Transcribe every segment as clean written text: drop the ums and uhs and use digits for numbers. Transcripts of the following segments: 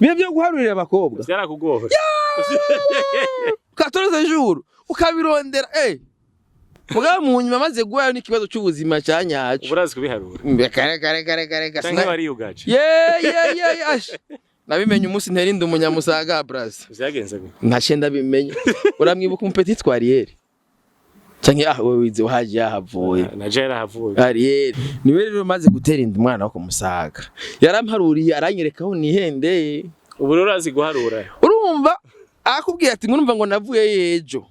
Biye byo guharurira abakobwa. Byarakugoye. 14 jours ukabirondera Muga mu nyuma maze guhayo n'ikibazo cy'ubuzima cyanyacu. Uburazi kubiharura. Kare. Cyangwa bari yugaje. Nabimenye umunsi nterinda umunyamusaga braza. Byagenze gute? Ntashenda bimenye. Uramwibuka umupeti twariere. Cyangwa wewe wize wahaje yahavuye. Najera havuye. Ariere. Niwe rero maze guterinda umwana wo kumusaga. Yaramparuriye aranyerekaho nihendeye. Ubu urazi guharura. Urumva akubwiye ati ngurumva ngo navuye yejo.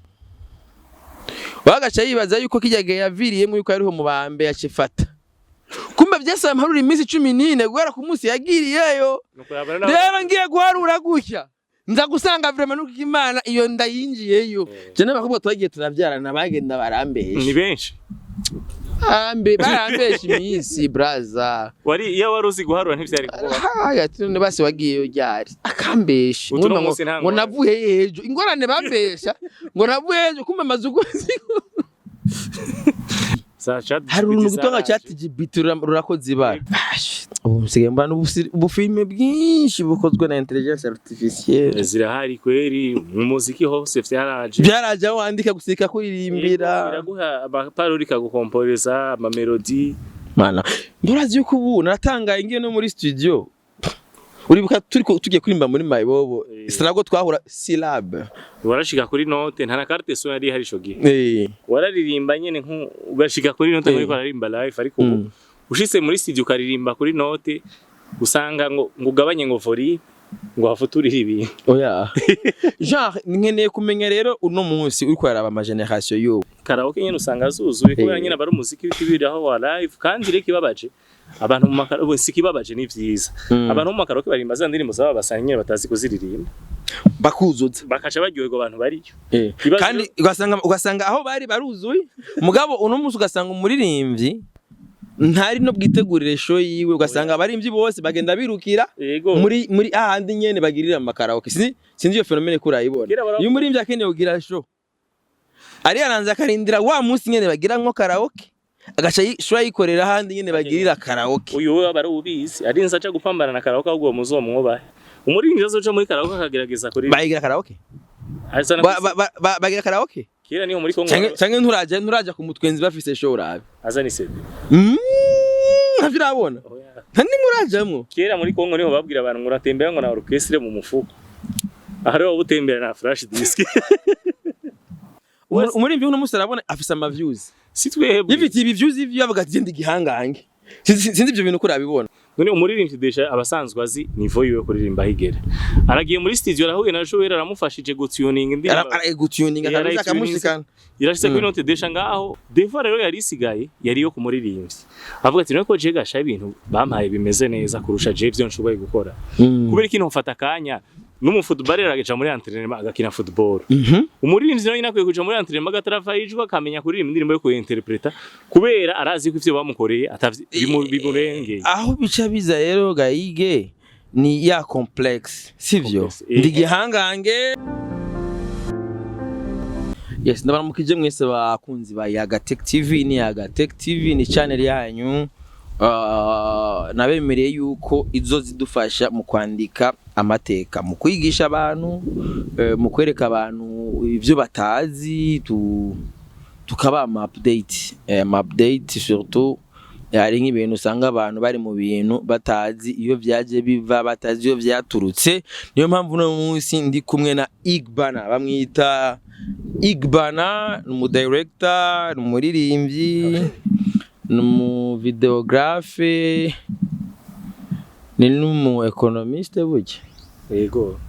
Wagacha yibaza yuko kijyage yaviriyemo yuko ariho mu bambe yacifata. Kumbe byasaba mparura iminsi 14 guhera ku munsi yagiriyeyo. Rero ngiye guharura gushya. Nza gusanga vraiment nuko Imana iyo ndayinjiyeyo. Je n'abakobwa twagiye turavyarana bagenda barambesha. Ni benshi. Barambesha iminsi braza. Wari iyo waruzi guharura ntivyari kuba. Haya tune basi wagiyeyo ryari. Akambesha. Ngo navuye yejo. Ingorane bambesha. Ngo navuye yejo kumbe mazugo. Hari uruntu gutonga ChatGPT rurakoze ibara. Ubusigaye mbana ubufilme bwinshi bukozwe na intelligence artificielle. Zirahari kweri mu muziki hose vyaraje. Byaraje wandika gusika kuririmbira. Biraguha abaparoli kagukomporeza ama melody. Mana. Mburazi yuko ubu naratangaye ngiye no muri studio. Uribuka tugiye kurimba muri mayibobo. Sinago twahura syllabe. Warashika kuri note nta na carte son yari hari shogiye. Wararirimba nyene ugashika kuri note muri kwaririmba live ariko ushise muri studio ukaririmba kuri note usanga ngo ugabanye ngo vori ngo hafuturire ibintu. Oya. Genre nkeneye kumenya rero uno munsi uri kwaraba ama generation yo. Karaoke nyene usanga zuzuye kubera nyene bari umuziki w'ikibiraho wa live kandi reke ibabaje. Abantu mu makaro sikibabaje ni vyiza. Abantu mu makaro barimba za ndirimbo zaba basanga nyene batazi kuziririmba. Bakuzuza bakaca baryoherwa abantu bariyo. Kandi ugasanga aho bari baruzuye mugabo uno munsi ugasanga umuririmbyi ntari no bwitegurire show yiwe ugasanga abarimvyi bose bagenda birukira muri ahandi nyene bagirira amakaraoke. Sinzi iyo fenomene kurayibona. Iyo umuririmbyi akeneye kugira show ari aranza karindira wa munsi nyene bagiramwo karaoke agaca show yikorera ahandi nyene bagirira karaoke. Uyu we bari ubizi ari nza cyo gupambana na karaoke ahubwo muzo mwobahe. Umuririmbyi azoca muri karaoke akagerageza kuri bayigira karaoke. Bagira karaoke. Kera niho muri Kongo. Canke nturaja ku mutwenzi bafise show rabe. Azani se. Ntavirabona. Nta nimurajamwo. Kera muri Kongo niho babwira abantu ngo ratembera ngo na orchestre mu mufuko. Ahari wo butembera na flash disk. Umuririmbyi uno musi arabona afise ama views. Sitwebwe. Yifite ibi views ivyo bavuga ati ndi gihangange. Sinzi ibyo bintu kurabibona. None umuririmbyi desha abasanzwe azi niveau yiwe kuririmba higera. Aragiye muri studio arahuye na Joel aramufashije gutuning ndi. Gutuning akamushikana. Irashitse kuri note desha ngaho. Devoir rero yari isigaye yari yo kumuririmbyi. Avuga ati nako je gasha ibintu bampaye bimeze neza kurusha je byo nshoboye gukora. Kubera ikintu mfata kanya n'umufootballer agaca muri entraînement agakina football. Umuririmbyi nawe nakwiye kuja muri entraînement agatarafayijwa akamenya kuririmba indirimbo yo kuinterpreta kubera arazi ko ivyo bamukoreye bimurengeye. Aho bica biza rero gayige ni ya complex sivyo ndi gihangange. Yes, ndabaramukije mwese bakunzi ba Yagatech TV. Ni Yagatech TV ni channel yanyu nabemereye yuko izo zidufasha mu kwandika amateka, mu kwigisha abantu, mu kwereka abantu ivyo batazi, tukaba update surtout yari nk'ibintu usanga abantu bari mu bintu batazi iyo vyaje biva, batazi iyo vyaturutse. Niyo mpamvu no munsi ndi kumwe na Igbana, bamwita Igbana, mu director, umuririmbyi, mu videographe, ni numu economiste buke. Yego.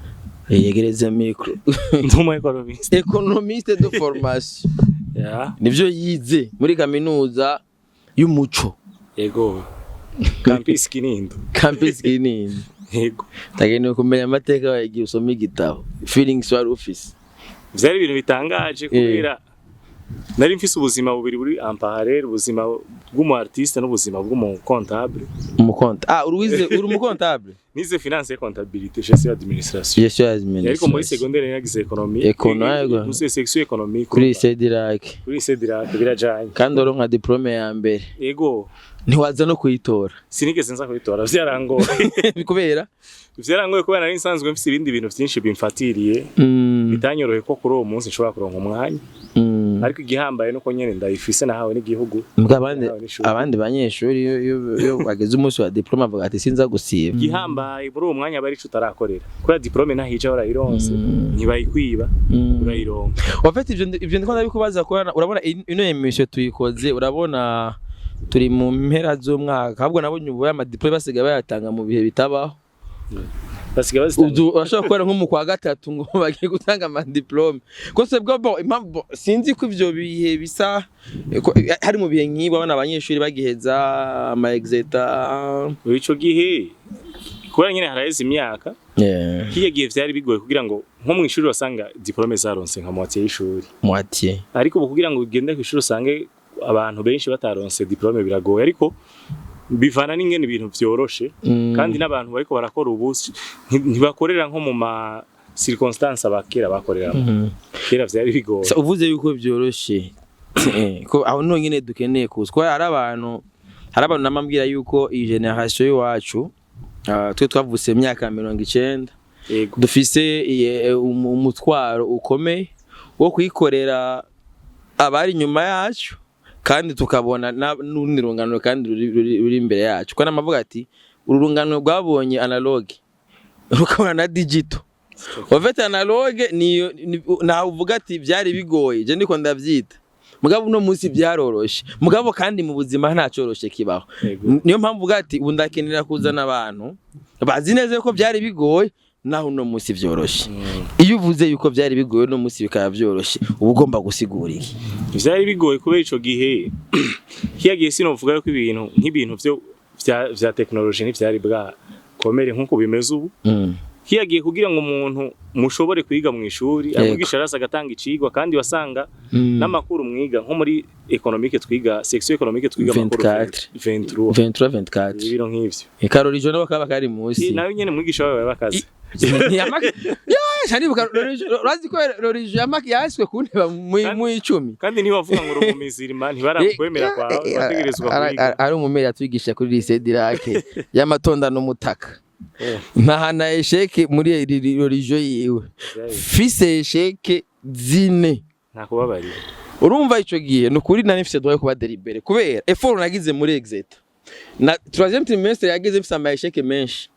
Yegereza micro. Numu economiste. Economiste de formation. Nivyo yize muri kaminuza y'umuco. Yego. Campus Kinindo. Campus Kinindo. Yego. Tagene kumenya amateka yagiye usoma igitabo. Feelings wari office. Vyari ibintu bitangaje kubera nari mfise ubuzima bubiri buri Intahe, ubuzima bw'umu artiste n'ubuzima bw'umu comptable. Uri umukontable? Nize finance et comptabilité, gestion administration. Ariko muri secondaire nagize économie. Muri section économique. Kuri Cedirac. Birajanye. Kandi oronka diplome ya mbere. Yego. Ntiwaza no kuyitora. Sinigeze nza kuyitora, vyarangoye. Kubera? Vyarangoye kubera nari nsanzwe mfise ibindi bintu vyinshi bimfatiriye. Bitanyorohe ko kuri uwo munsi nshobora kuronka umwanya. Ariko igihambaye nuko nyene ndayifise nahawe n'igihugu. Abandi banyeshuri yo bageze umunsi wa diploma bavuga ati sinza gusiba. Igihambaye muri uwo mwanya bari cutarakorera. Kubera diplome nahije urayironse, ntibayikwiba, urayironka. Wafite ivyo ndiko ndabikubaza ko urabona ino emission tuyikoze, urabona turi mu mpera z'umwaka, ahubwo nabonye ubu ya diplome basigaye bayatanga mu bihe bitabaho. Basigaye bazitanga. Urashobora kubera nko mu kwa gatatu ngo bagiye gutanga ama diplome. Ko sebwo impamvu sinzi ko ivyo bihe bisa hari mu bihe nkiba abana abanyeshuri bagiheza ama exeta. Ico gihe kubera nyene haraheze imyaka. Kiye gihe vyari bigoye kugira ngo nko mu ishuri wasanga diplome zaronse nka moitié y'ishuri. Moitié. Ariko kugira ngo ugende ku ishuri usange abantu benshi bataronse diplome biragoye, ariko bivana n'ingene ibintu vyoroshe kandi n'abantu bariko barakora ubusi ntibakorera nko mu ma circonstances abakera bakorera. Kera vyari bigoye. Uvuze yuko vyoroshe ko aho no nyene dukeneye kuzwa hari abantu namambwira yuko iyi generation yacu twe twavuse imyaka 90 dufise umutwaro ukomeye wo kwikorera abari nyuma yacu kandi tukabona n'urundi rungano kandi ruri imbere yacu. Ko namavuga ati urungano rwabonye analog rukabona na digital. Wafite analog niyo na uvuga ati byari bigoye je ndiko ndavyita. Mugabo no munsi byaroroshe. Mugabo kandi mu buzima nta cyoroshe kibaho. Niyo mpamvu uvuga ati ubu ndakenera kuzana abantu bazi neza ko byari bigoye naho no munsi vyoroshe. Iyo uvuze yuko byari bigoye no munsi bikaba vyoroshe uba ugomba gusigura iki? Byari bigoye kubera ico gihe kiyagiye sinovuga yuko ibintu nk'ibintu vya technology ntivyari bwa komere nkuko bimeze ubu. Kiyagiye kugira ngo umuntu mushobore kwiga mu ishuri amwigisha rasa gatanga icigwa kandi wasanga n'amakuru mwiga nko muri economique twiga section economique twiga amakuru 23 ibiro nk'ivyo. Karorijo nabo kaba kari munsi. Nawe nyene mwigisha wawe bakaze. Shani urazi ko Rorijo yamaki yaswe kunteba mu 10 kandi niba bavuga ngo rumumizirima ntibarakwemera kwawe bategerezwa kwiga. Ari umumeri atwigisha kuri Cedirac y'amatonda n'umutaka. Ntahana esheke muri Rorijo yiwe fise esheke zine nakubabarira. Urumva ico gihe nukuri nari mfise doye kuba deliberé kubera effort nagize muri exeta na 3e trimestre yageze mfise ama esheke menshi.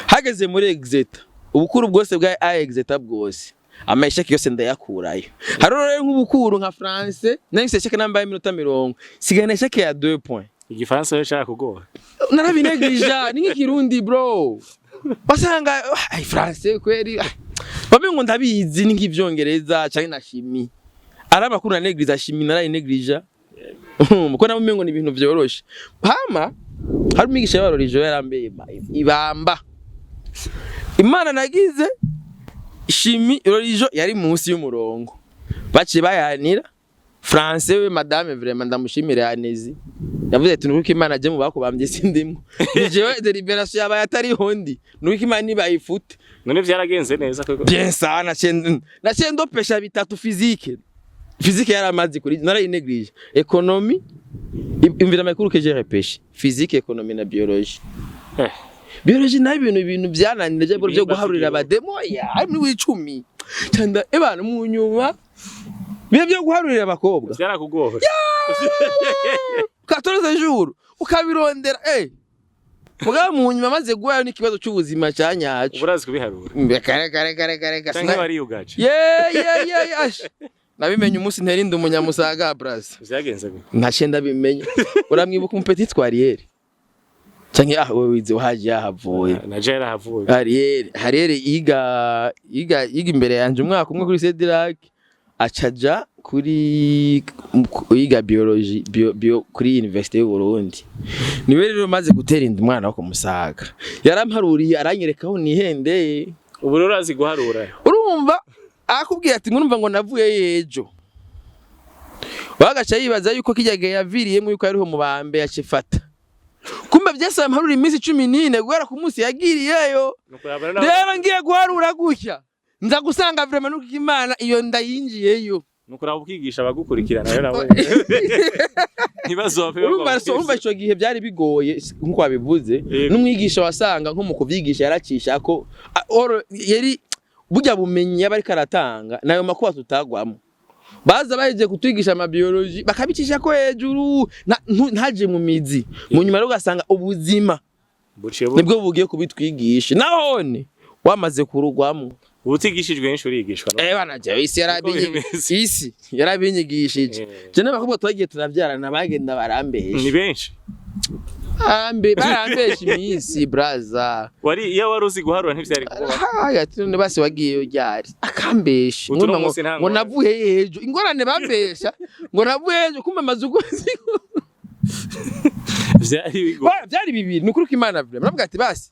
Hageze muri exeta ubukuru bwose bwa exeta bwose ama esheke yose ndayakurayo. Haro rero nk'ubukuru nka France nari mfise esheke namba y'iminota 50 sigana esheke ya 2 points. Igifaransa yo shaka kugora. Narabinegrija ni nk'ikirundi bro. Basanga ai France kweri. Babe ngo ndabizi ni nk'ivyongereza cyane na chimie. Araba kuna negrija chimie narayinegrija. Muko nabo ngo ni ibintu vyoroshe. Hama hari umigisha wa Rorijo yarambeye ibamba. Imana nagize chimie Rorijo yari munsi y'umurongo. Baciye bayanira France we madame vraiment ndamushimire yanezi. Yavuze ati nuko Imana je mu bakubambye sindimwe. Nijewe deliberation yaba yatari hondi. Nuko Imana nibayifute. None vyaragenze neza koko. Bien ça na chendo pesha bitatu physique. Physique yaramazi kuri narayinegrije. Economie imvira makuru que j'ai repêché. Physique, économie na biologie. Biologie na ibintu byananije byo guharurira abademoya. Ari muri 10. Cyanda ebana mu nyuma byo guharurira abakobwa. Byarakugora. 14 jours ukabirondera muga mu nyuma maze guhayo n'ikibazo cy'ubuzima cyanyacu. Urazi kubiharura. Kare. Cyangwa bari yugaje. Nabimenye umunsi nterinde umunyamusaga bras. Vyagenze gute? Ntashenda bimenye. Uramwibuka umpetit twariere. Cyangwa wewe wize wahaje yahavuye. Najera havuye. Hariere iga imbere yanje umwaka umwe kuri Cedirac acaja kuri iga biology bio kuri Université y'u Burundi. Niwe rero maze gutera inda umwana wo kumusaga. Yaramparuriye aranyerekaho nihendeye. Ubu rero urazi guharura. Urumva akubwiye ati nkurumva ngo navuye yejo. wagaca yibaza yuko kijyage yaviriyemo yuko ariho mu bambe yacifata kumbe byasaba amharura iminsi 14 guhera ku munsi yagiriyeyo rero ngiye guharura gushya nza gusanga vraiment nuko Imana iyo ndayinjiyeyo nuko rabukigisha abagukurikirana rero nawe ntibazope urumva ico gihe byari bigoye nkuko wabivuze n'umwigisha wasanga nko mu kuvyigisha yaracisha ko yari burya bumenyi yabari karatanga nayo makuba tutagwamo baza baje kutwigisha ama biology bakabicisha ko hejuru ntaje mu mizi mu nyuma rero ugasanga ubuzima nibwo bugiye kubitwigisha nahone wamaze kurugwamo ubutigishijwe n'inshi urigishwa bana je isi yarabinyigishije je n'abakobwa twagiye tunavyarana bagenda barambesha ni benshi barambesha iminsi braza iyo wari uzi guharura ntivyari kuba ati basi wagiye uryari akambesha ngo navuye hejo ingorane bambesha ngo navuye hejo kumbe amazugo vyari bibiri nukuri ko Imana vile muravuga ati basi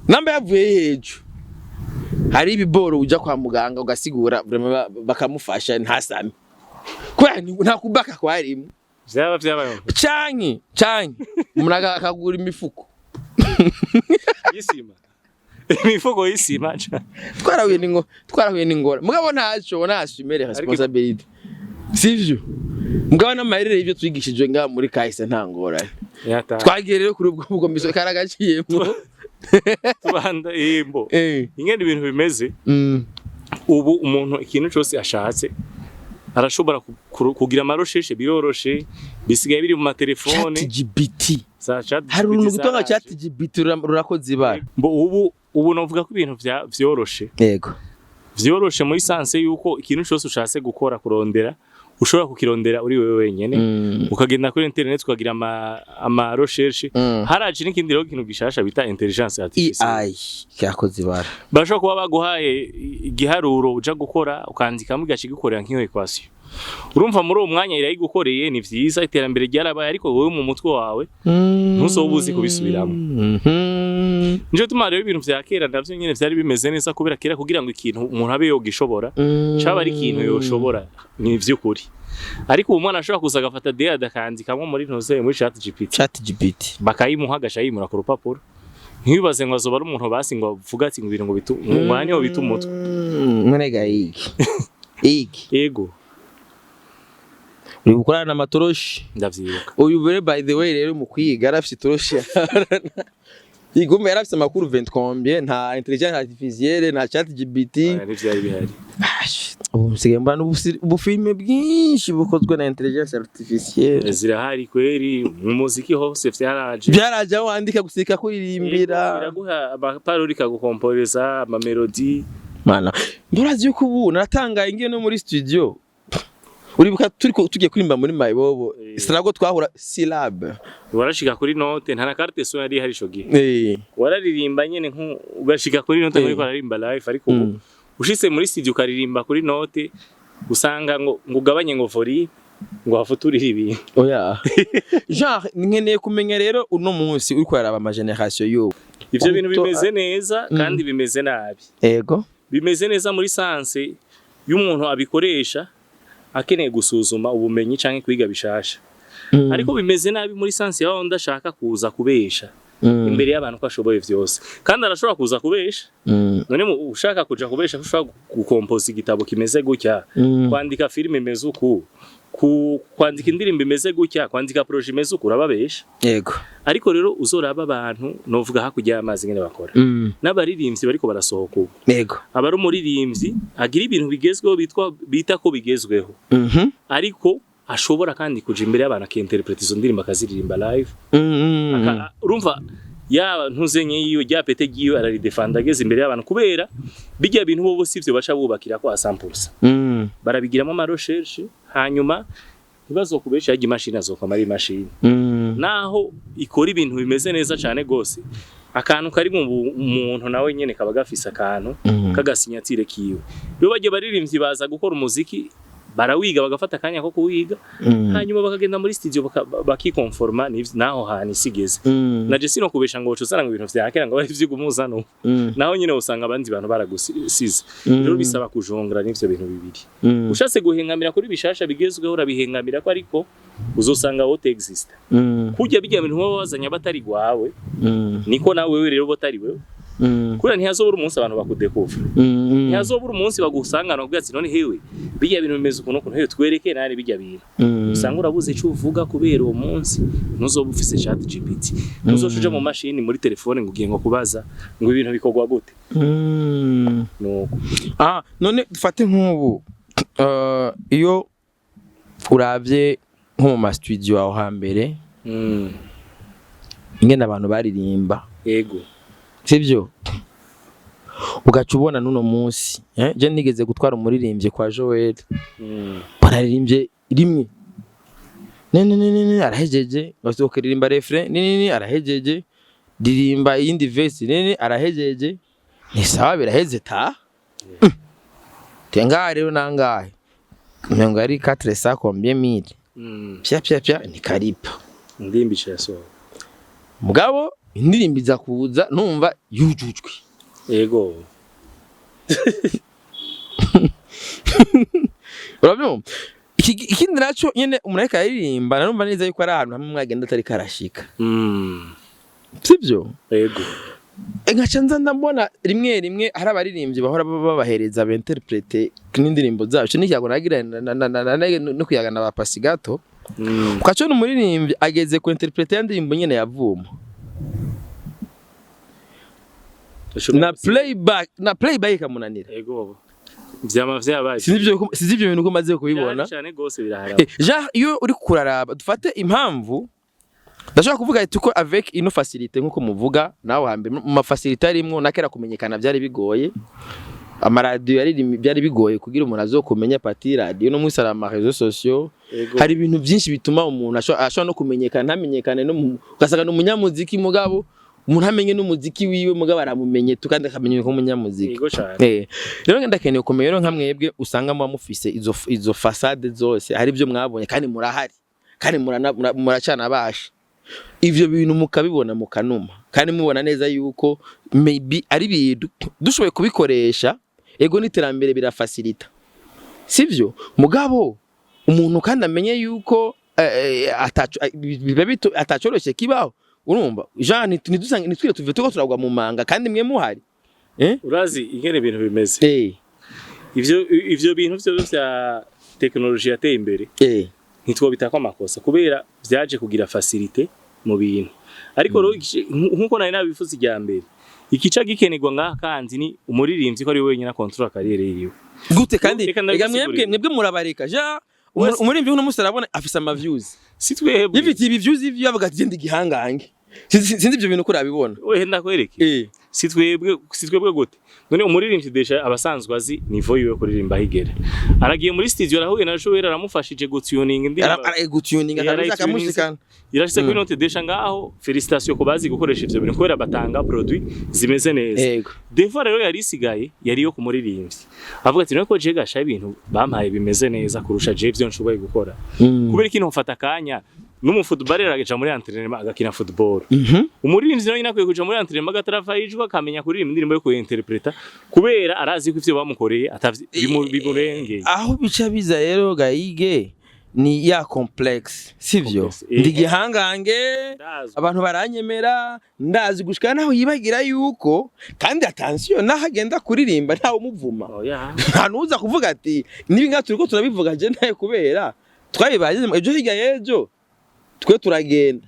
namba yavuye hejo hari ibiboro uja kwa muganga ugasigura vraiment bakamufasha ntasame kwa nta kubaka kwarimo vyabaye canke umuntu akagura imifuko imifuko y'isima twarahuye n'ingora mugabo ntaco nasumere responsabilité sivyo mugabo n'amarere y'ivyo twigishijwe nga muri kahise nta ngorane twagiye rero kuri ubwo miso karagaciyemo tubanda imbo ingene ibintu bimeze ubu umuntu ikintu cyose ashatse arashobora kugira amarosheshe biroroshe bisigaye biri mu matelefone ChatGPT hari uruntu gutonga ChatGPT rurakoze ibara ubu novuga ko ibintu vyoroshe yego vyoroshe muri sanse yuko ikintu cyose ushatse gukora kurondera ushobora kukirondera uri wewe wenyene ukagenda kuri internet ukagira ama recherche haraje n'ikindi rero kintu gishasha bita intelligence artificielle AI cyakoze ibara bashobora kuba baguhaye igiharuro uja gukora ukandika mu gashigukorera nk'iyo equation urumva muri uwo mwanya irayigukoreye ni vyiza iterambere ryarabaye ariko wowe mu mutwe wawe ntusobuzi kubisubiramo nje tuma rero ibintu vya kera navyo nyene vyari bimeze neza kubera kera kugira ngo ikintu umuntu abe yogishobora caba ari ikintu yoshobora ni vy'ukuri ariko uwo mwana ashobora kuza agafata data akandikamo muri ntuze muri ChatGPT bakayimuha agashayimura ku rupapuro ntibibaze ngo azoba ari umuntu basi ngo avuga ati ngo ibintu ngo umwanya wo bita umutwe mwenega iki yego uri gukorana amatoroshi ndavyibuka uyu bere by the way rero mu kwiga arafite toroshi igomba yarafite amakuru 20 combien nta intelligence artificielle nta ChatGPT n'ivyari bihari ubu musigaye mbana ubufilme bwinshi bukozwe na intelligence artificielle zirahari kweri mu muziki hose vyaraje wandika gusika kuririmbira biraguha amaparoli kagukomporeza ama melody mana ndurazi yuko ubu natangaye ngiye no muri studio uribuka tugiye kurimba muri mayibobo sinago twahura syllabe warashika kuri note nta na carte son yari hari shogiye wararirimba nyene ugashika kuri note muri kwaririmba live ariko ushitse muri studio ukaririmba kuri note usanga ngo ugabanye ngo vori ngo hafuturire ibintu oya genre nkeneye kumenya rero uno munsi uri kwaraba ama generation yo ivyo bintu bimeze neza kandi bimeze nabi yego bimeze neza muri sanse y'umuntu abikoresha akeneye gusuzuma ubumenyi canke kwiga bishasha ariko bimeze nabi muri sanse yaho ndashaka kuza kubesha imbere y'abantu ko ashoboye vyose kandi arashobora kuza kubesha none ushaka kuja kubesha ushaka gukompoza igitabo kimeze gutya kwandika filime imeze uku kwandika indirimbo imeze gutya kwandika projet imeze uku urababesha yego ariko rero uzoraba abantu novuga hakujya amazi ngene bakora n'abaririmbyi bariko barasohoka ubu yego abari umuririmbyi agira ibintu bigezweho bita ko bigezweho ariko ashobora kandi kuja imbere y'abantu akinterpreta izo ndirimbo akaziririmba live urumva ya ntuzenye yiyo rya pete giyo araridefanda ageze imbere y'abantu kubera bijya bintu bo sivyo baca bubakira ko asampulsa barabigiramo ama recherche hanyuma ntibazokubesha yaje imashini azokamara imashini naho ikora ibintu bimeze neza cyane gose akantu kari mu muntu nawe nyene kaba gafise akantu kagasinyatire kiwe rero baje baririmbyi baza gukora umuziki barawiga bagafata akanya ko kuwiga hanyuma bakagenda muri studio bakikonforma naho hani sigeze naje sino kubesha ngo usanga ibintu vyakera ngo bari vyigumuzano naho nyine usanga abandi bantu baragusize rero bisaba kujongera n'ivyo bintu bibiri ushase guhengamira kuri bishasha bigezweho urabihengamira ko ariko uzosanga wote exist kujya bijya ibintu wazanya batari gwawe niko nawe rero botari wewe kura ntihazobura umunsi abantu bakudekova ntihazobura umunsi bagusangana ubwo ati none hewe bijya ibintu bimeze ukuntu ukuntu hewe twereke nari bijya bintu usanga urabuze ico uvuga kubera uwo munsi ntuzoba ufise chat GPT ntuzoshuje mu mashini muri telefone ngo ugiye ngo kubaza ngo ibintu bikogwa gute nuko none dufate nk'ubu iyo uravye nko mu studio aho hambere ingene abantu baririmba yego sivyo ugaca ubona nuno munsi je nigeze gutwara umuririmbye kwa Joel bararirimbye rimwe nene arahejeje bazokiririmba refrain nene arahejeje dirimba iyindi verse nene arahejeje ni sawa biraheze ta tenga rero nangahe nyonga ari 400 combien mille pya ni karipa ndimbi cyaso mugabo indirimbo iza kuza numva yujujwe yego urabyo ikindi naco nyene umuntu aririmba narumva neza yuko ari ahantu hamwe mwagenda atari karashika sivyo yego ngaca nza ndabona rimwe hari abaririmbyi bahora babahereza interprete n'indirimbo zacu n'icyago nagira no kuyagana ba Pasigato ukaco n'umuririmbyi ageze ku interprete y'indirimbo nyene yavuma na playback kamunanira yego vyama vyabaye sizivyo bintu umaze kubibona cyane gose birahara iyo uri kuraraba dufate impamvu ndashaka kuvuga ati ko avec ino facilité nkuko muvuga naho hambere mu facilité arimwo nakera kumenyekana byari bigoye amaradiyo byari bigoye kugira umuntu azokumenya pati radio no musara ama réseaux sociaux hari ibintu byinshi bituma umuntu ashobora no kumenyekana ntamenyekane no ugasanga n'umunyamuziki mugabo umuntu amenye n'umuziki wiwe mugabo aramumenye tukandi akamenye ko umunyamuziki rero ndakeneye kumenya rero nkamwebwe usanga mu mufise izo façade zose hari byo mwabonye kandi murahari kandi muracana basha ivyo bintu mukabibona mukanuma kandi mubona neza yuko maybe ari bintu dushoboye kubikoresha ego n'iterambere birafacilita sivyo mugabo umuntu kandi amenye yuko atacoroshe kibaho urumva Jean nidusanga nitwire tuve tuko turagwa mu manga kandi mwe muhari urazi ingene ibintu bimeze ivyo bintu byo bya technology yateye imbere nitwo bitako amakosa kubera byaje kugira facilité mu bintu ariko nkuko nari nabifuza ijya mbere ikica gikenegwa ngaha kandi ni umuririmbyi ko ari wenyine control kariyere yiwe gute kandi ega mwebwe murabareka ja umuririmbyi uno musi arabona afisa ama views sitwebwe yifite ibi views ivyo yavuga ati ndi gihangange sinzi ibyo bintu kurabibona wehe ndakwereke sitwebwe gute none umuririmbyi desha abasanzwe azi niveau yiwe kuririmba higere aragiye muri studio arahuye na Joel aramufashije gutuning indirimbo gutuning akamushikana irashitse kuri note desha ngaho felicitation kubazi gukoresha ivyo bintu kubera batanga produit zimeze neza defa rero yari isigaye yari yo kumuririmbyi avuga ati none ko je gasha ibintu bampaye bimeze neza kurusha je ivyo nshoboye gukora kubera ikintu mfata akanya n'umufootballer agaca muri entraînement agakina football umuririmbyi nawe nakwiye kuja muri entraînement agatarafayijwa akamenya kuririmba indirimbo yo kuinterpreta kubera arazi ko ivyo bamukoreye bimurengeye aho bica biza rero gayige ni ya complex sivyo ndigihangange abantu baranyemera ndazi gushika naho yibagira yuko kandi attention nahagenda kuririmba ntawe umuvuma ntanuza kuvuga ati nibi ngaturiko turabivuga je ntaye kubera twabibaje ejo higa yejo twe turagenda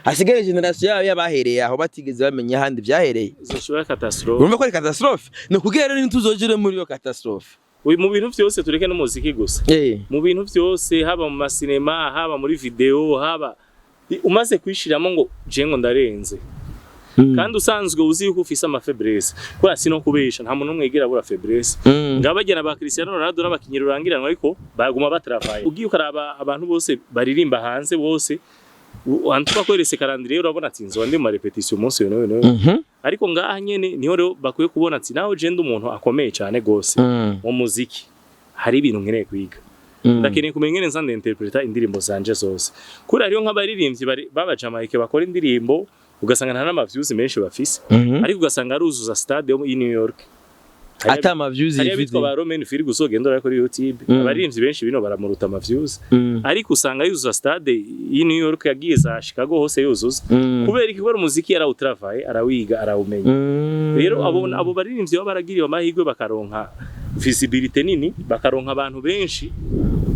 hasigaye generation y'abahereye aho batigeze bamenya handi byahereye zoshobora catastrophe urumva ko ari catastrophe no kugera rero ntuzogere muri yo catastrophe mu bintu byose tureke n'umuziki gusa mu bintu byose haba mu masinema haba muri video haba umaze kwishiramo ngo je ngo ndarenze kandi usanzwe uzi yuko ufise ama faiblesse kwa sino kubesha nta muntu umwegera bura faiblesse ngabagena ba Cristiano Ronaldo n'abakinyira urangiranwa ariko baguma batravaye ugiye ukaraba abantu bose baririmba hanze bose antuka kwerese calendrier urabona ati nzo ndi mu repetition umunsi wene ariko ngaha nyene niho rero bakwiye kubona ati naho je ndi umuntu akomeye cyane gose mu muziki hari ibintu nkeneye kwiga ndakeneye kumenya ingene nza ndinterpreta indirimbo zanje zose kuri ariyo nk'abaririmbyi baba Jamaica bakora indirimbo ugasanga nta n'amavyuzi menshi bafise ariko ugasanga aruzuza stade yo New York ata amavyuzi ifite ba Roman Firi gusogendora kuri YouTube abaririmbyi benshi bino baramuruta amavyuzi ariko usanga yuzuza stade yi New York yagiye za Chicago hose yuzuza kubera ikikora umuziki yarawutravaye arawiga arawumenya rero abo baririmbyi baragiriye amahirwe bakaronka visibility nini bakaronka abantu benshi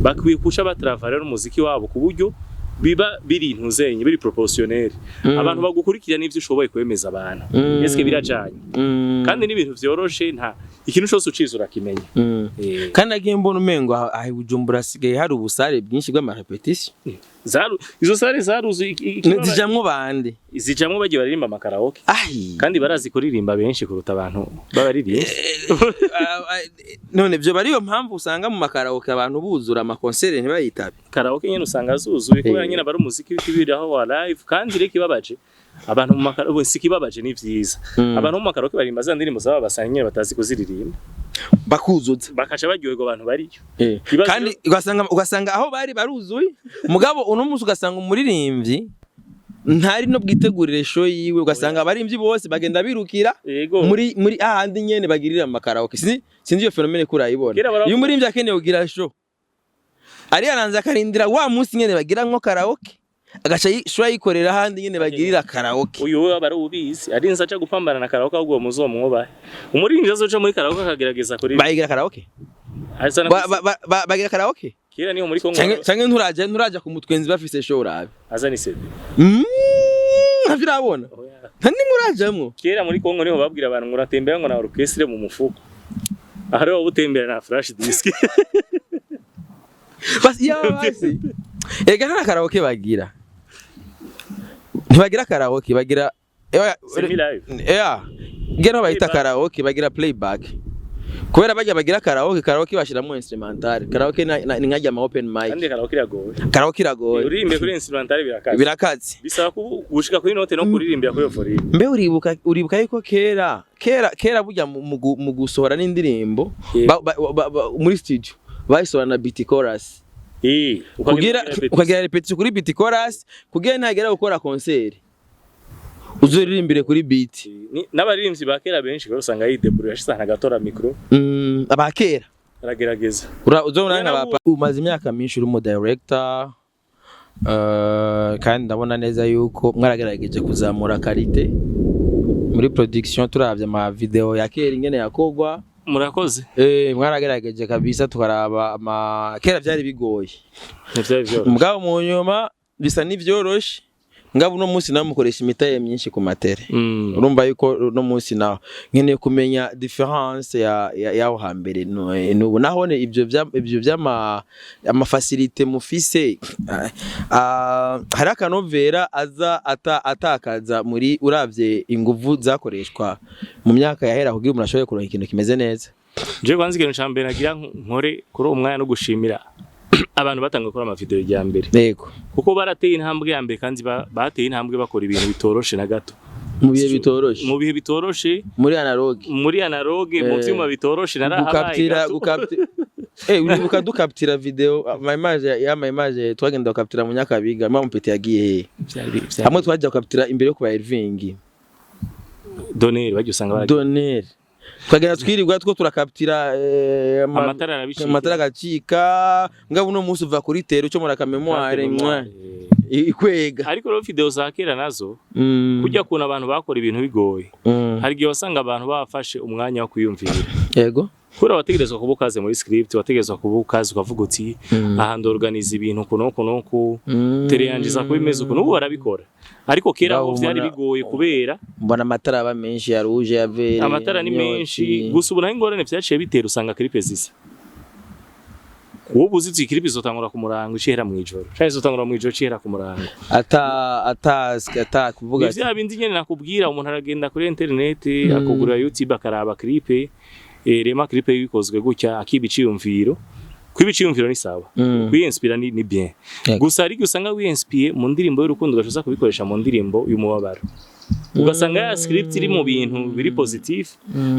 bakwiye kusha batravara n'umuziki wabo ku buryo biba biri intuzenye biri proportionnel abantu bagukurikira n'ivyo ushoboye kwemeza abantu eske birajanye kandi n'ibintu vyoroshe nta ikintu cyose uciza urakimenya kandi agiye mbona umengo ahi Bujumbura sigaye hari ubusare bwinshi bw'amarepetition izo sare zaruzu zijamwo bande zijamwo bagiye baririmba amakaraoke kandi barazi kuririmba benshi kuruta abantu babaririmba none byo bariyo mpamvu usanga mu makaraoke abantu buzura amakonsere ntibayitabe karaoke nyene usanga zuzuye kubera nyene bari umuziki w'ibiraho wa live kandi reki babaje abantu mu makaraoke sikibabaje ni vyiza abantu mu makaraoke barimba za ndirimbo zaba basanye batazi kuziririmba bakuzuza bakaca baryoherwa abantu bariyo kandi ugasanga aho bari baruzuye mugabo uno musi ugasanga umuririmbyi ntari no bwitegurire show yiwe ugasanga abarimvyi bose bagenda birukira muri ahandi nyene bagirira mu makaraoke sinzi iyo fenomene kurayibona iyo umuririmbyi akeneye kugira show ari aranza akarindira wa musi nyene bagiramwo karaoke agaca show yikorera ahandi nyene bagirira karaoke uyu we bari ubizi ari nza aca gupambana na karaoke ahubwo muzomwobahe umuririmbyi azoca muri karaoke akagerageza kuri bayigira karaoke bagira karaoke kera niho muri Kongo canke nturaja ku mutwenzi bafise show rabe azani CD ntabirabona ntani murajamwo kera muri Kongo niho babwira abantu ngo ratembera ngo na orchestre mu mufuko ahari wo butembera na flash disk basi ega nta karaoke bagira ntibagira karaoke bagira semi live gero bayita karaoke bagira playback kubera bagira karaoke bashiramo instrumental karaoke ni nkajya ama open mic kandi karaoke iragoye uririmbe kuri instrumental birakazi bisaba gushika kuri note no kuririmbira kuri fori mbe uribuka yuko kera burya mu gusohora n'indirimbo muri studio bayisohora na beat chorus ukagira repetition kuri beat chorus kugira ntagera gukora concert uzuririmbire kuri beat n'abaririmbyi bakera benshi usanga yidebura yashizana gatora micro abakera aragerageza uzobona nk'abapa umaze imyaka myinshi uri mu director kandi ndabona neza yuko mwaragerageje kuzamura quality muri production turavye ama video ya kera ingene yakogwa murakoze mwaragerageje kabisa tukaraba kera byari bigoye mugabo mu nyuma bisa n'ivyoroshe ngabo no munsi namukoresha imitaye myinshi ku matere urumva yuko no munsi naho nkeneye kumenya difference yaho hambere n'ubu nahone ibyo byama facilité mufise hari akanovera aza atakaza muri uravye inguvu zakoreshwa mu myaka yahera kugira umuntu ashoboye kuronka ikintu kimeze neza je kwanza ikintu cyambere nagira nkore kuri umwanya no gushimira abantu batanga gukora ama video ya mbere yego kuko barateye intambwe ya mbere kandi bateye intambwe bakora ibintu bitoroshe na gato mu bihe bitoroshe muri analogue mu vyuma bitoroshe narahabaye uribuka dukaptira video my image twagenda gukaptira mu Nyakabiga mampete yagiye hamwe twajya gukaptira imbere yo kuba Irving Donner bajye usanga Donner twagenda twirirwa two turakaptira amatara gacika ngabo no musi uva kuri tero cyo muraka memoire ikwega ariko ro video zakera nazo kujya kuna abantu bakora ibintu bigoye hari gihe wasanga abantu bafashe umwanya wo kuyumvira yego kuri abategerezwa kubukaze muri script bategerezwa kubukaze ukavuga uti aha ndorganiza ibintu kuno tereyanjiza kubimeze uko n'ubu barabikora ariko kera aho byari bigoye kubera mbona amatara aba menshi ya rouge ya vert amatara ni menshi gusa ubu naho ingorane vyaciye bitera usanga clip zisa ubuzi clip zotangura ku murango icihera mu ijoro cyane zotangura mu ijoro cihera ku murango ata kuvuga ati ivya bindi nyene nakubwira umuntu aragenda kuri internet akugura YouTube akaraba clip rema clip yikozwe gutya akibiciyumviro kwibiciyumviro ni sawa kwinspira ni bien gusa ari usanga winspire mu ndirimbo y'urukundo gashoza kubikoresha mu ndirimbo y'umubabaro ugasanga ya script iri mu bintu biri positive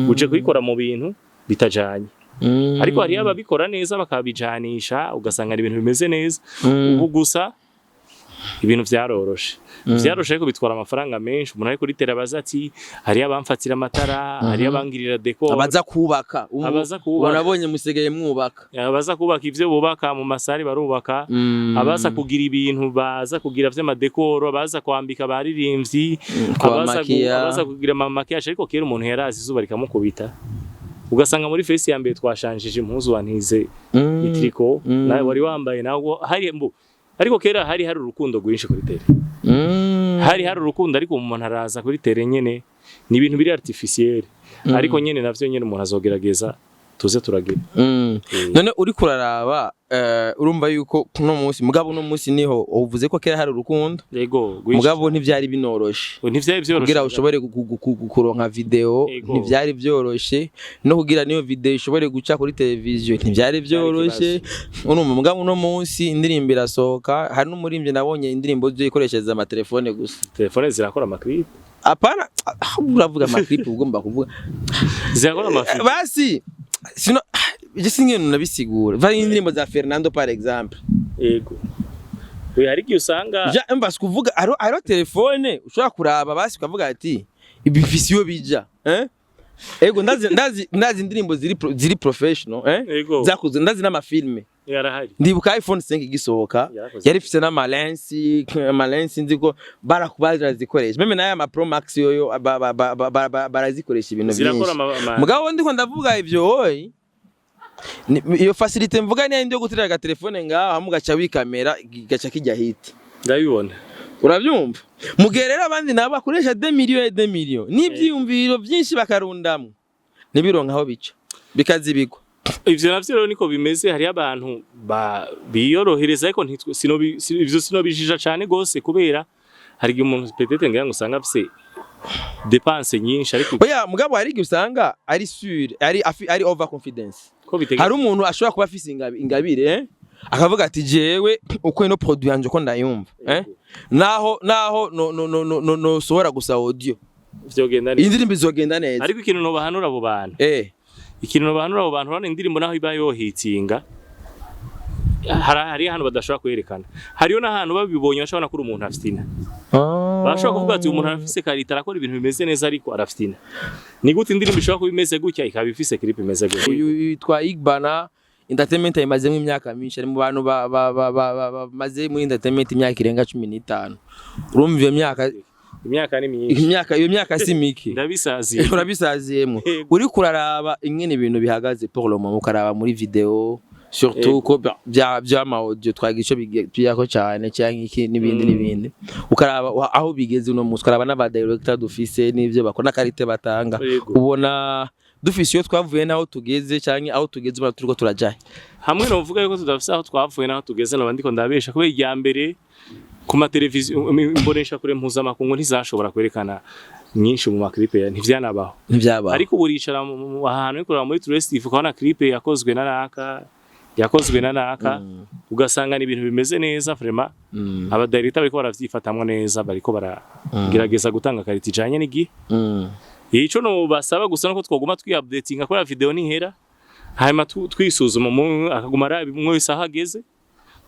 uje kuyikora mu bintu bitajanye ariko hari ababikora neza bakabijanisha ugasanga ibintu bimeze neza ubu gusa ibintu vyaroroshe ariko bitwara amafaranga menshi umuntu ari kuri terabaza ati hari abamfatira amatara hari abangirira decor abaza kubaka urabonye musigeye mwubaka abaza kubaka ivyo bubaka mu masari barubaka abaza kugira ibintu baza kugira vy'amadekoro abaza kwambika baririmbyi abaza kugira makiyaje ariko kera umuntu yarazi izuba rikamukubita ugasanga muri face ya mbere twashanjije impuzu wantize itriko nawe wari wambaye nawo hari mbu ariko kera hari urukundo rwinshi kuri tere hari urukundo ariko umuntu araza kuri tere nyene ni ibintu biri artificiel ariko nyene navyo nyene umuntu azogerageza tuze turagira none uri kuraraba urumva yuko no munsi mugabo no munsi niho uvuze ko kera hari urukundo yego mugabo ntivyari binoroshe kugira ushobore kuronka video ntivyari byoroshe no kugira niyo video ishobore guca kuri televiziyo ntivyari byoroshe urumva mugabo no munsi indirimbo irasohoka hari n'umurimbye nabonye indirimbo zo ikoreshereza ama telefone gusa telefone zirakora amaklip apana uravuga amaklip ugomba kuvuga zirakora amaklip basi sino Jesse nabisigura vari indirimbo za Fernando par exemple yego we hari ki usanga ja mbas kuvuga aro telefone ushobora kuraba basi ukavuga ati ibifisiyo bija ego ndazi indirimbo ziri professional zakuze ndazi n'amafilme yarahari ndibuka iPhone 5 igisohoka yari ifite n'amalensi nziko barakubaza zikoresha meme naye ama Pro Max yoyo barazikoresha ibintu byinshi mugabo ndiko ndavuga ivyo hoyi iyo facility mvuga ni ndio gutirira ga telefone ngaho hamugaca wikamera gaca kijya hit ndabibona urabyumva mugerera abandi nabo bakoresha 2 million n'ibyiyumviro byinshi bakarundamo nibironka aho bica bikazibigwa ivyo navyo rero niko bimeze hari abantu biyorohereza ariko ivyo sinobijija cyane gose kubera hari umuntu peut-être ngira ngo usanga afise dépense nyinshi ariko oya mugabo hari usanga ari sûr ari over confidence hari umuntu ashobora kuba afise ingabire akavuga ati jewe uko ino produit yanje ko ndayumva naho no sohora gusa audio vyogenda neza indirimbo zogenda neza ariko ikintu no bahanura abo bantu ikintu no bahanura abo bantu rane indirimbo naho iba yohitinga hari ahantu badashobora kwerekana hariyo n'ahantu babibonye bashobora kuri umuntu afite bashobora kuvuga ati umuntu afise karita arakora ibintu bimeze neza ariko arafite ni gute indirimbo ishobora kuba imeze gutya ikaba ifise clip imeze gutya uyu yitwa Igbana entertainment imaze mu myaka myinshi ari mu bantu maze mu entertainment imyaka irenga 15 urumva iyo imyaka ni myinshi iyo myaka si miki ndabisaziye urabisaziyemo uri kuraraba ingene ibintu bihagaze pour le moment ukaraba muri video surtout ko bya ma audio twagisho biyako cyane cyangwa iki nibindi ukaraba aho bigeze uno munsi ukaraba n'aba director dufise n'ivyo bakora karite batanga ubona dufise iyo twavuye naho tugeze cyangwa aho tugeze bana turiko turajaye hamwe no vuga yuko tudafise aho twavuye naho tugeze no bandiko ndabesha kubera ijya mbere ku ma televiziyo imbonesha kure mpuzamakungu ntizashobora kwerekana nyinshi mu maklipe ya ntivyanabaho ariko buricara ahantu ikorera muri tourist ukabona clip yakozwe na naka ugasanga ni ibintu bimeze neza vraiment aba director bariko baravyifatamwe neza bariko baragerageza gutanga kariti ijanye n'igihe ico no basaba gusa nuko twoguma twi-updatinga kora video nihera hanyuma twisuzuma akaguma arabi mwe isaha hageze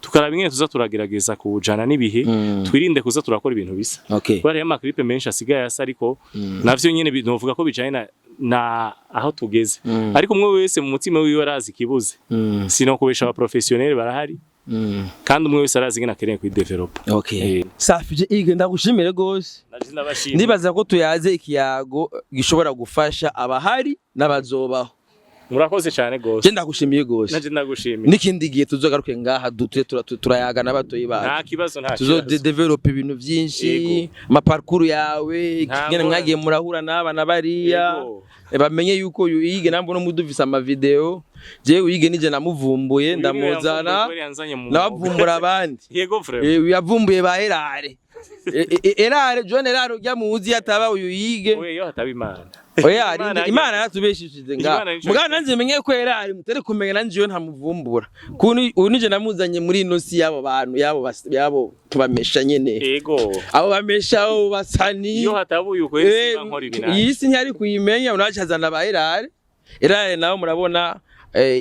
tukaraba ingene tuza turagerageza kujana n'ibihe twirinde kuza turakora ibintu bisa bari ama clip menshi asigaye asa ariko navyo nyene binovuga ko bijanye na aho tugeze ariko umwe wese mu mutima wiwe arazi kibuze sino kubesha aba professionnel barahari kandi umwe wese arazi ingene akeneye ku develop safije ige ndagushimire gose ndibaza ko tuyaze ikiyago gishobora gufasha abahari n'abazobaho murakoze cyane gose ndagushimiye gose naje ndagushimiye nikindi gihe tuzogaruke ngaha turayaga n'abatoyi bacu nta kibazo tuzo develop ibintu byinshi ma parcours yawe kigene mwagiye murahura n'abana bariya bamenye yuko uyige nambo no muduvisa ama video je uyige nije namuvumbuye ndamuzana navumbura abandi yego frère yavumbuye ba erare John erare ujya muzi yataba uyige we yo hatabimana oya imana yatubeshishije nga mugana nanje menye ko erare mutere kumenya nanje yo ntamuvumbura kuni unije namuzanye muri inosi yabo bantu yabo tubamesha nyene yego abo bamesha abo basani yo hatabuye ukwese bankora ibintu yisi ntari kuyimenya unacazana ba erare nawo murabona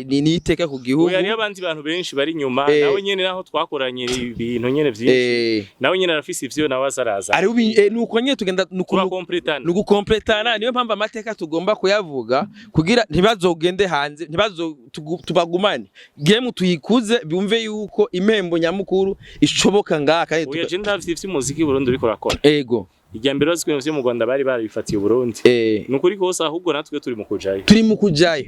ni iteka ku gihugu. Oya, hari abandi bantu benshi bari nyuma nawe nyene naho twakoranye ibintu nyene vyinshi nawe nyene arafise ivyo nawe azaraza. Ari nuko nyene tugenda nugukompletana niyo mpamvu amateka tugomba kuyavuga kugira ntibazogende hanze tubagumane game tuyikuze bumve yuko impembo nyamukuru ishoboka ngaha kandi oya je ndavye ivy'umuziki Burundi uriko rakora. Ego ijya mbere bazikwe mu Rwanda bari barabifatiye Burundi. Nukuri kose ahubwo natwe turi mu kujayo. Turi mu kujayo.